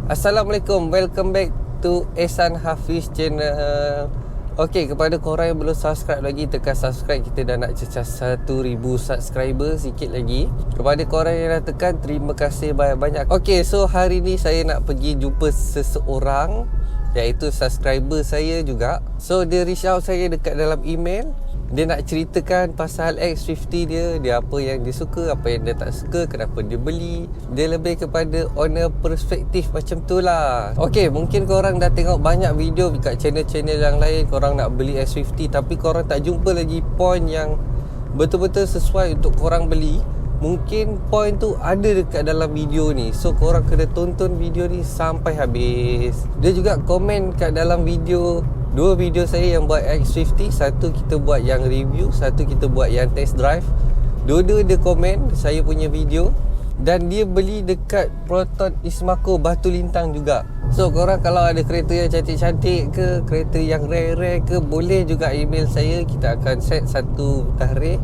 Assalamualaikum, welcome back to Ehsan Hafiz channel. Okey, kepada korang yang belum subscribe lagi, tekan subscribe. Kita dah nak cecah 1000 subscriber sikit lagi. Kepada korang yang dah tekan, terima kasih banyak-banyak. Okey, so hari ni saya nak pergi jumpa seseorang, iaitu subscriber saya juga. So dia reach out saya dekat dalam email. Dia nak ceritakan pasal X50 dia apa yang dia suka, apa yang dia tak suka, kenapa dia beli. Dia lebih kepada on a perspektif macam tu lah. Okay, mungkin korang dah tengok banyak video dekat channel-channel yang lain, korang nak beli X50 tapi korang tak jumpa lagi point yang betul-betul sesuai untuk korang beli. Mungkin point tu ada dekat dalam video ni. So korang kena tonton video ni sampai habis. Dia juga komen kat dalam video, dua video saya yang buat X50. Satu kita buat yang review, satu kita buat yang test drive. Dua-dua dia komen saya punya video. Dan dia beli dekat Proton Ismako Batu Lintang juga. So korang kalau ada kereta yang cantik-cantik ke, kereta yang rare-rare ke, boleh juga email saya. Kita akan set satu tarikh,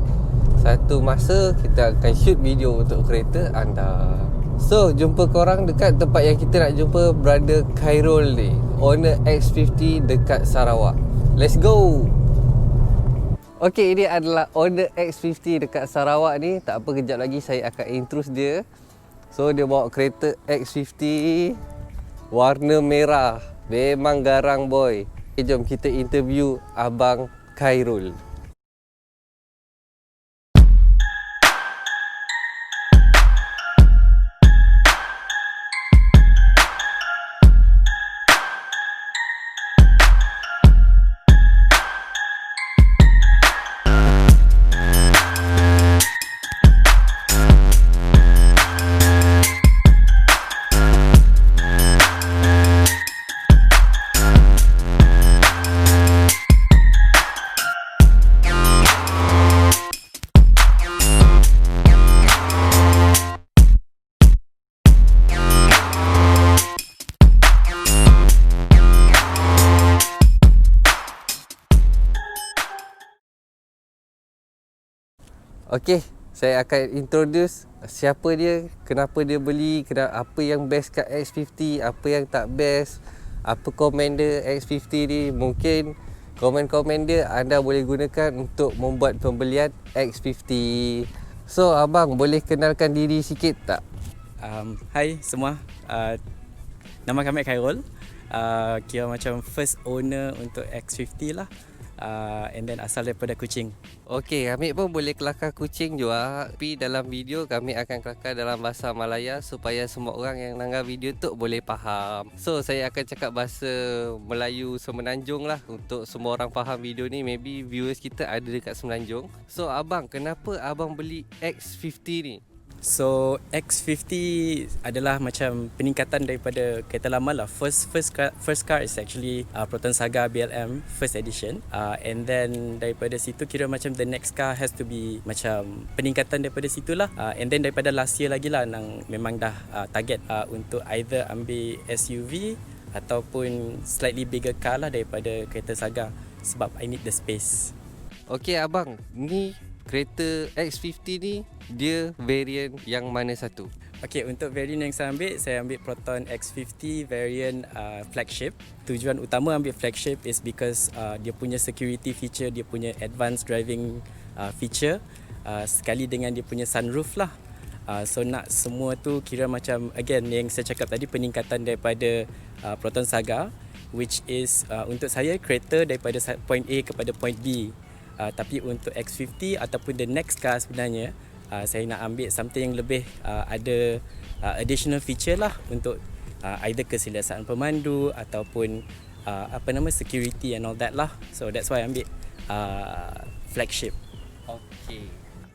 satu masa kita akan shoot video untuk kereta anda. So jumpa korang dekat tempat yang kita nak jumpa, Brother Khairul ni, owner X50 dekat Sarawak. Let's go. Okay, ini adalah owner X50 dekat Sarawak ni. Tak apa, kejap lagi saya akan introduce dia. So dia bawa kereta X50 warna merah. Memang garang boy. Okay, jom kita interview Abang Khairul. Okey, saya akan introduce siapa dia, kenapa dia beli, apa yang best kat X50, apa yang tak best, apa komen dia X50 ni. Mungkin komen-komen dia anda boleh gunakan untuk membuat pembelian X50. So abang boleh kenalkan diri sikit tak? Hai semua, nama kami Khairul. Kira macam first owner untuk X50 lah. And then asal daripada Kuching. Okey, kami pun boleh kelakar Kuching juga. Tapi dalam video kami akan kelakar dalam bahasa Malaya supaya semua orang yang nanggar video tu boleh faham. So saya akan cakap bahasa Melayu Semenanjung lah untuk semua orang faham video ni. Maybe viewers kita ada dekat Semenanjung. So abang, kenapa abang beli X50 ni? So X50 adalah macam peningkatan daripada kereta lama lah. First car is actually Proton Saga BLM first edition. And then daripada situ kira macam the next car has to be macam peningkatan daripada situ lah. And then daripada last year lagi lah memang dah target untuk either ambil SUV ataupun slightly bigger car lah daripada kereta Saga, sebab I need the space. Okey abang, ni kereta X50 ni dia variant yang mana satu? Okay, untuk variant yang saya ambil Proton X50 variant flagship. Tujuan utama ambil flagship is because dia punya security feature, dia punya advanced driving feature, sekali dengan dia punya sunroof lah. So nak semua tu kira macam, again yang saya cakap tadi, peningkatan daripada Proton Saga, which is untuk saya kereta daripada point A kepada point B. Tapi untuk X50 ataupun the next car sebenarnya, saya nak ambil something yang lebih ada additional feature lah untuk either keselesaan pemandu ataupun security and all that lah. So that's why I ambil flagship.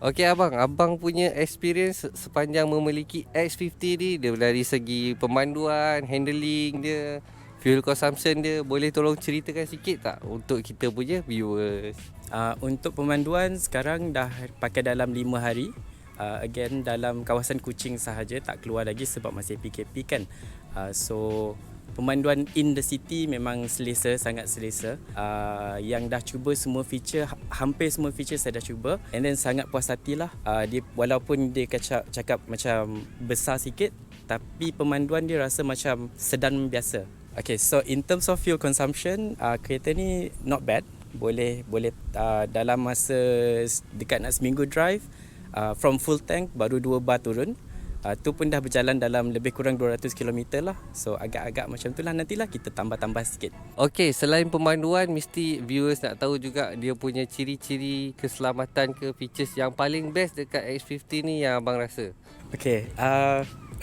Okey abang punya experience sepanjang memiliki X50 ni, dia dari segi pemanduan, handling dia, fuel consumption dia, boleh tolong ceritakan sikit tak untuk kita punya viewers? Untuk pemanduan sekarang dah pakai dalam 5 hari. Again dalam kawasan Kuching sahaja, tak keluar lagi sebab masih PKP kan. So pemanduan in the city memang selesa, sangat selesa. Yang dah cuba semua feature, hampir semua feature saya dah cuba, and then sangat puas hati lah. Dia, walaupun dia cakap macam besar sikit, tapi pemanduan dia rasa macam sedan biasa. Okay, so in terms of fuel consumption, kereta ni not bad. Boleh dalam masa dekat nak seminggu drive, from full tank baru 2 bar turun. Tu pun dah berjalan dalam lebih kurang 200 km lah. So agak-agak macam tu lah, nantilah kita tambah-tambah sikit. Okey, selain pemanduan, mesti viewers nak tahu juga dia punya ciri-ciri keselamatan ke features yang paling best dekat X50 ni yang abang rasa. Okay,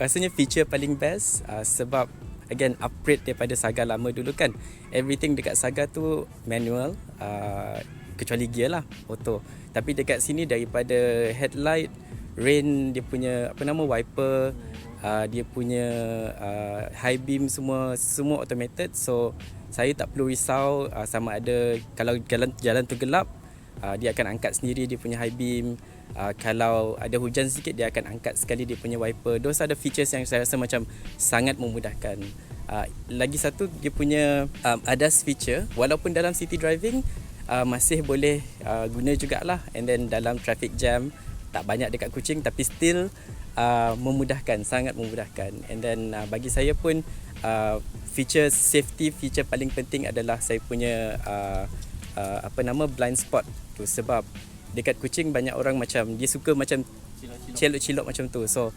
rasanya feature paling best sebab again upgrade daripada Saga lama dulu kan. Everything dekat Saga tu manual, kecuali gear lah, auto. Tapi dekat sini daripada headlight, rain, dia punya wiper, dia punya high beam, semua automated. So saya tak perlu risau sama ada kalau jalan tu gelap, dia akan angkat sendiri dia punya high beam. Kalau ada hujan sikit, dia akan angkat sekali dia punya wiper. Those are the features yang saya rasa macam sangat memudahkan. Lagi satu, dia punya ADAS feature, walaupun dalam city driving masih boleh guna jugalah. And then dalam traffic jam, tak banyak dekat Kuching, tapi still memudahkan, sangat memudahkan. And then bagi saya pun feature safety, feature paling penting adalah saya punya blind spot tu. Sebab dekat Kuching banyak orang macam dia suka macam celok-celok macam tu. So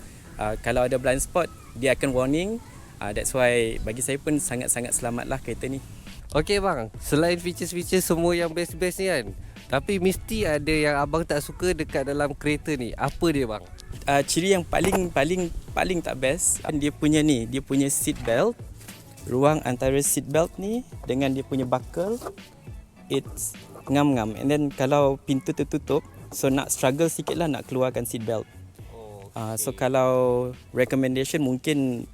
kalau ada blind spot, dia akan warning. That's why bagi saya pun sangat-sangat selamatlah kereta ni. Okey bang, selain features-features semua yang best-best ni kan, tapi mesti ada yang abang tak suka dekat dalam kereta ni. Apa dia bang? Ciri yang paling tak best, dia punya seat belt. Ruang antara seat belt ni dengan dia punya buckle, it's ngam-ngam. And then kalau pintu tertutup, so nak struggle sikit lah nak keluarkan seat belt. So kalau recommendation mungkin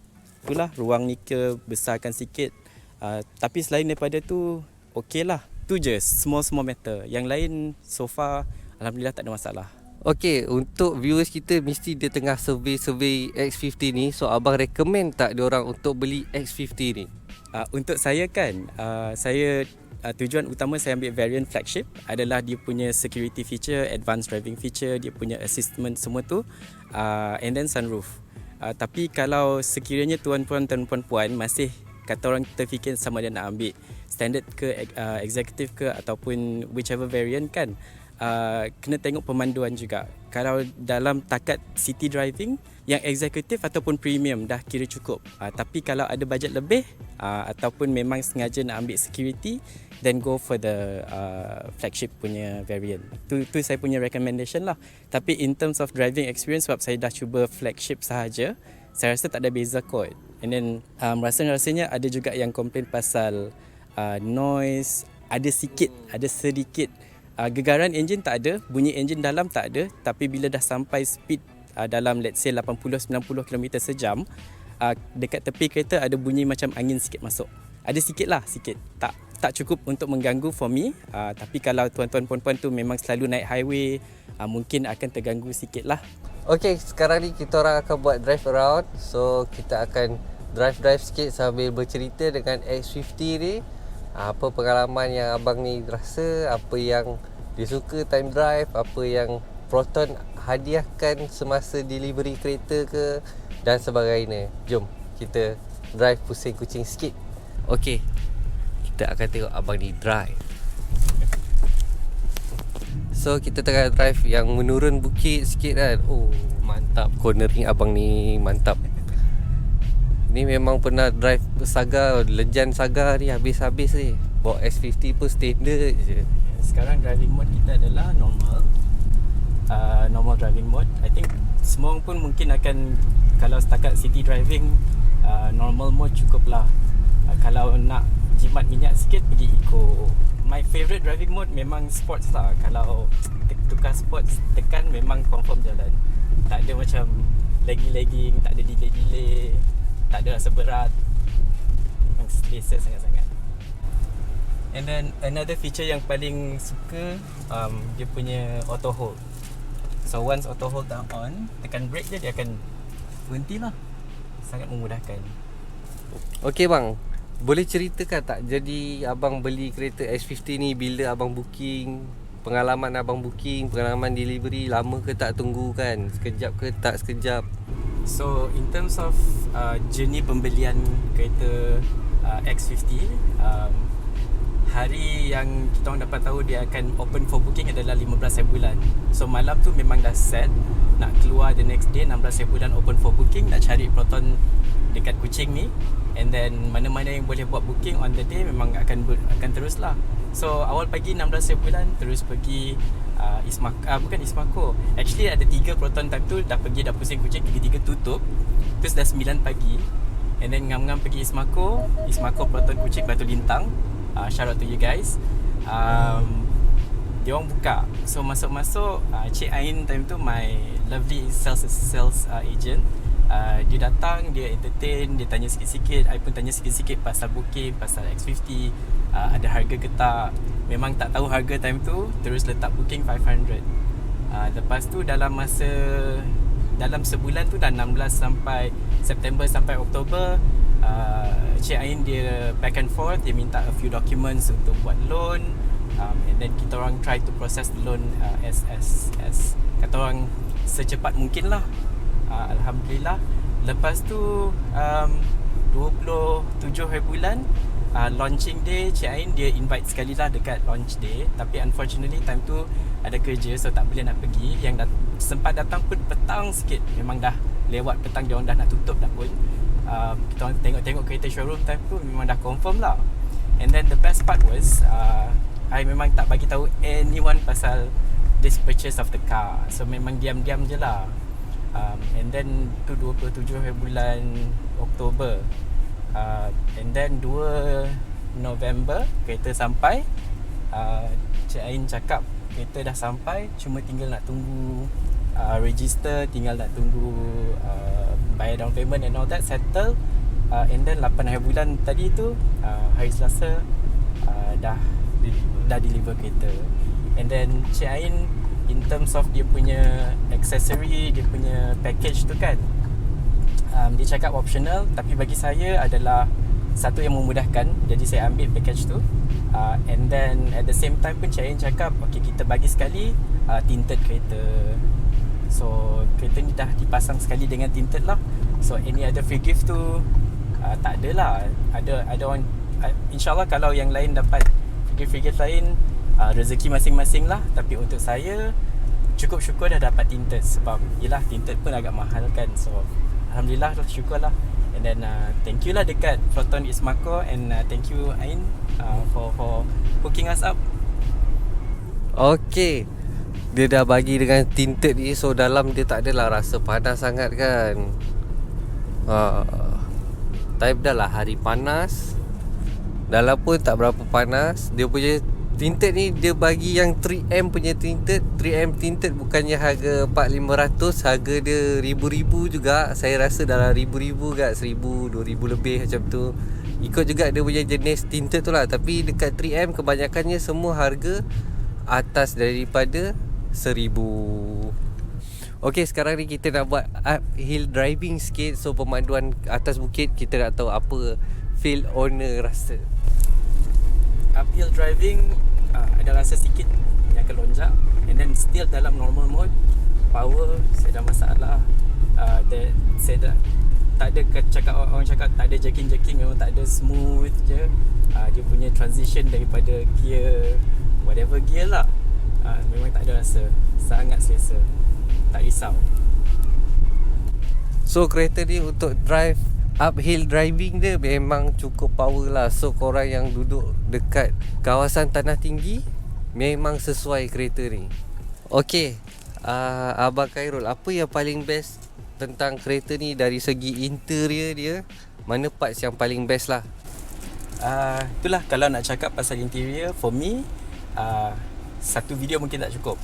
itulah, ruang ni ke besarkan sikit. Tapi selain daripada tu, okey lah. Tu je, small matter. Yang lain so far alhamdulillah tak ada masalah. Okey, untuk viewers kita mesti dia tengah survey X50 ni. So abang recommend tak diorang untuk beli X50 ni? Untuk saya kan, tujuan utama saya ambil variant flagship adalah dia punya security feature, advanced driving feature, dia punya assistant semua tu, and then sunroof. Tapi kalau sekiranya tuan-puan dan puan-puan masih kata orang terfikir sama ada nak ambil standard ke executive ke ataupun whichever variant kan, kena tengok pemanduan juga. Kalau dalam takat city driving, yang executive ataupun premium dah kira cukup. Tapi kalau ada bajet lebih ataupun memang sengaja nak ambil security, then go for the flagship punya variant. Tu saya punya recommendation lah. Tapi in terms of driving experience, sebab saya dah cuba flagship sahaja, saya rasa tak ada beza kot. And then rasanya ada juga yang komplain pasal noise, ada sedikit gegaran enjin tak ada, bunyi enjin dalam tak ada. Tapi bila dah sampai speed dalam let's say 80-90 km sejam, dekat tepi kereta ada bunyi macam angin sikit masuk. Ada sikit lah, sikit. Tak cukup untuk mengganggu for me. Tapi kalau tuan-tuan puan-puan tu memang selalu naik highway, mungkin akan terganggu sikit lah. Okey, sekarang ni kita orang akan buat drive around. So kita akan drive sikit sambil bercerita dengan X50 ni. Apa pengalaman yang abang ni rasa, apa yang dia suka time drive, apa yang Proton hadiahkan semasa delivery kereta ke, dan sebagainya. Jom kita drive pusing Kuching sikit. Okey, kita akan tengok abang ni drive. So kita tengah drive yang menurun bukit sikit kan. Oh mantap, cornering abang ni mantap. Ni memang pernah drive Saga, legend Saga ni habis-habis ni. Bawa S50 pun standard je. Sekarang driving mode kita adalah normal driving mode. I think semua pun mungkin akan, kalau setakat city driving, normal mode cukup lah. Kalau nak jimat minyak sikit, pergi eco. My favourite driving mode memang sports lah. Kalau tukar sports, tekan memang confirm jalan. Tak ada macam lagging, tak ada delay, tak ada rasa berat. Memang selesa sangat-sangat. And then another feature yang paling suka, dia punya auto hold. So once auto hold dah on, tekan brake je, dia akan berhenti lah. Sangat memudahkan. Okey bang, boleh ceritakan tak, jadi abang beli kereta X50 ni bila abang booking, pengalaman abang booking, pengalaman delivery, lama ke tak tunggu kan, sekejap ke tak sekejap? So in terms of journey pembelian kereta X50, hari yang kita orang dapat tahu dia akan open for booking adalah 15 bulan. So malam tu memang dah set nak keluar the next day 16 bulan open for booking, nak cari Proton dekat Kuching ni, and then mana-mana yang boleh buat booking on the day memang akan terus lah. So awal pagi 16 bulan terus pergi bukan Ismako. Actually ada 3 Proton time tu dah pergi, dah pusing Kuching, 3 tutup. Terus dah 9 pagi, and then ngam-ngam pergi Ismako Proton Kuching, Batu Lintang. Shout out to you guys. Dia orang buka. So masuk-masuk, Cik Ain time tu my lovely sales agent. Dia datang, dia entertain, dia tanya sikit-sikit. I pun tanya sikit-sikit pasal booking, pasal X50, ada harga ke tak. Memang tak tahu harga time tu, terus letak booking 500. Lepas tu dalam sebulan tu dah 16 sampai September sampai Oktober, Cik Ain dia back and forth, dia minta a few documents untuk buat loan, and then kita orang try to process the loan as kata orang secepat mungkin lah. Alhamdulillah. Lepas tu 27 bulan, launching day, Cik Ain dia invite sekali lah dekat launch day, tapi unfortunately time tu ada kerja, so tak boleh nak pergi. Yang sempat datang pun petang sikit, memang dah lewat petang, dia orang dah nak tutup dah pun. Kita orang tengok kereta showroom time tu memang dah confirm lah. And then the best part was I memang tak bagi tahu anyone pasal this purchase of the car. So memang diam-diam je lah. And then tu 27 bulan Oktober, and then 2 November kereta sampai. Cik Ain cakap kereta dah sampai, cuma tinggal nak tunggu register, tinggal nak tunggu bayar down payment and all that settle. And then 8 bulan tadi tu, hari Selasa, dah deliver kereta. And then Cik Ain in terms of dia punya accessory, dia punya package tu kan, dia cakap optional, tapi bagi saya adalah satu yang memudahkan, jadi saya ambil package tu. And then at the same time pun Cik Ain cakap, okay, kita bagi sekali tinted kereta. So kereta ni dah dipasang sekali dengan tinted lah. So any other free gift tu tak ada lah. Ada orang, InsyaAllah kalau yang lain dapat free gift lain, rezeki masing-masing lah. Tapi untuk saya cukup syukur dah dapat tinted, sebab yelah tinted pun agak mahal kan. So Alhamdulillah lah, syukur lah. And then thank you lah dekat Proton Ismako, and thank you Ain for hooking us up. Okay, dia dah bagi dengan tinted ni, so dalam dia tak adalah rasa panas sangat kan. Time dah lah hari panas, dalam pun tak berapa panas. Dia punya tinted ni dia bagi yang 3M punya tinted. 3M tinted bukannya harga 4,500, harga dia ribu-ribu juga. Saya rasa dalam ribu-ribu kat 1,000, 2,000 lebih macam tu. Ikut juga dia punya jenis tinted tu lah. Tapi dekat 3M kebanyakannya semua harga atas daripada 1,000. Okay, sekarang ni kita nak buat uphill driving sikit. So pemanduan atas bukit, kita nak tahu apa feel owner rasa. Uphill driving ada rasa sikit yang akan lonjak, and then still dalam normal mode. Power saya dah masalah. Saya dah tak ada orang cakap tak ada jerking, memang tak ada, smooth je. Dia punya transition daripada gear, whatever gear lah, memang tak ada rasa, sangat selesa, tak risau. So kereta ni untuk drive uphill driving dia memang cukup power lah. So korang yang duduk dekat kawasan tanah tinggi, memang sesuai kereta ni. Okay, Abang Khairul, apa yang paling best tentang kereta ni dari segi interior dia? Mana parts yang paling best lah? Itulah, kalau nak cakap pasal interior, for me, satu video mungkin tak cukup.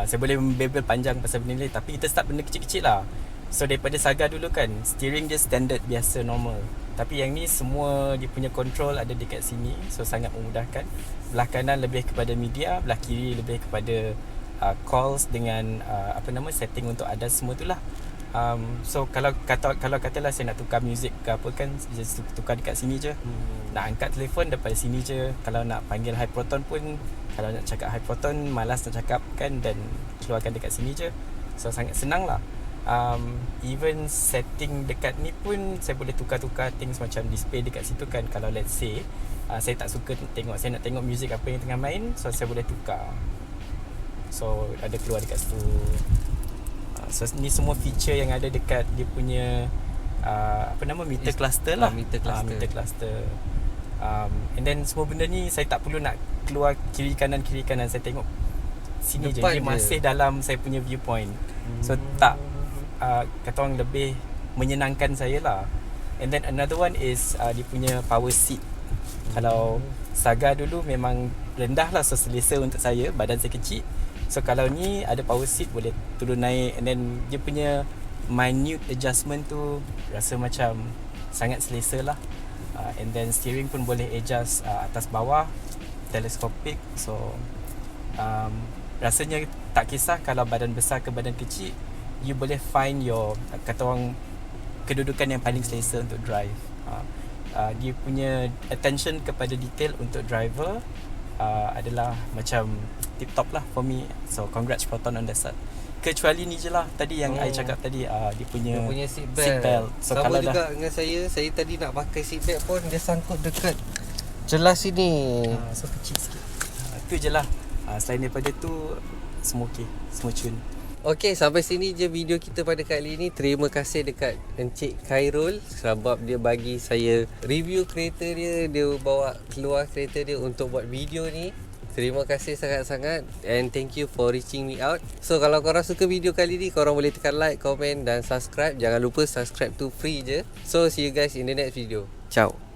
Saya boleh membebel panjang pasal benda ni, tapi kita start benda kecil-kecil lah. So daripada Saga dulu kan, steering dia standard biasa normal, tapi yang ni semua dia punya control ada dekat sini, so sangat memudahkan. Belah kanan lebih kepada media, belah kiri lebih kepada calls dengan setting untuk ADAS semua tu lah. So kalau katalah saya nak tukar music ke apa kan, just tukar dekat sini je. Nak angkat telefon daripada sini je. Kalau nak panggil high proton pun, kalau nak cakap high proton malas nak cakap kan, dan keluarkan dekat sini je. So sangat senang lah. Even setting dekat ni pun saya boleh tukar-tukar things macam display dekat situ kan. Kalau let's say saya tak suka tengok, saya nak tengok music apa yang tengah main, so saya boleh tukar. So ada keluar dekat situ. So ni semua feature yang ada dekat dia punya meter cluster lah. Meter cluster. Meter cluster. And then semua benda ni saya tak perlu nak keluar kiri kanan. Saya tengok sini depan je. Dia masih dalam saya punya viewpoint. So tak kata orang lebih menyenangkan saya lah. And then another one is dia punya power seat. Kalau Saga dulu memang rendah lah, so selesa untuk saya, badan saya kecil. So kalau ni ada power seat, boleh turun naik. And then dia punya minute adjustment tu rasa macam sangat selesa lah. And then steering pun boleh adjust atas bawah, telescopic. So rasanya tak kisah kalau badan besar ke badan kecil, you boleh find your, kata orang, kedudukan yang paling selesa untuk drive. Dia punya attention kepada detail untuk driver adalah macam tip top lah for me. So congrats Proton on that side. Kecuali ni je lah tadi yang I cakap tadi, dia punya seat belt. So sama kalau juga dengan saya tadi nak pakai seat belt pun dia sangkut dekat jelas sini. so kecil sikit. Tu je lah. Selain daripada tu semua okey, semua cun. Okey, sampai sini je video kita pada kali ini. Terima kasih dekat Encik Khairul sebab dia bagi saya review kereta dia. Dia bawa keluar kereta dia untuk buat video ni. Terima kasih sangat-sangat and thank you for reaching me out. So kalau korang suka video kali ni, korang boleh tekan like, komen dan subscribe. Jangan lupa subscribe tu free je. So see you guys in the next video. Ciao.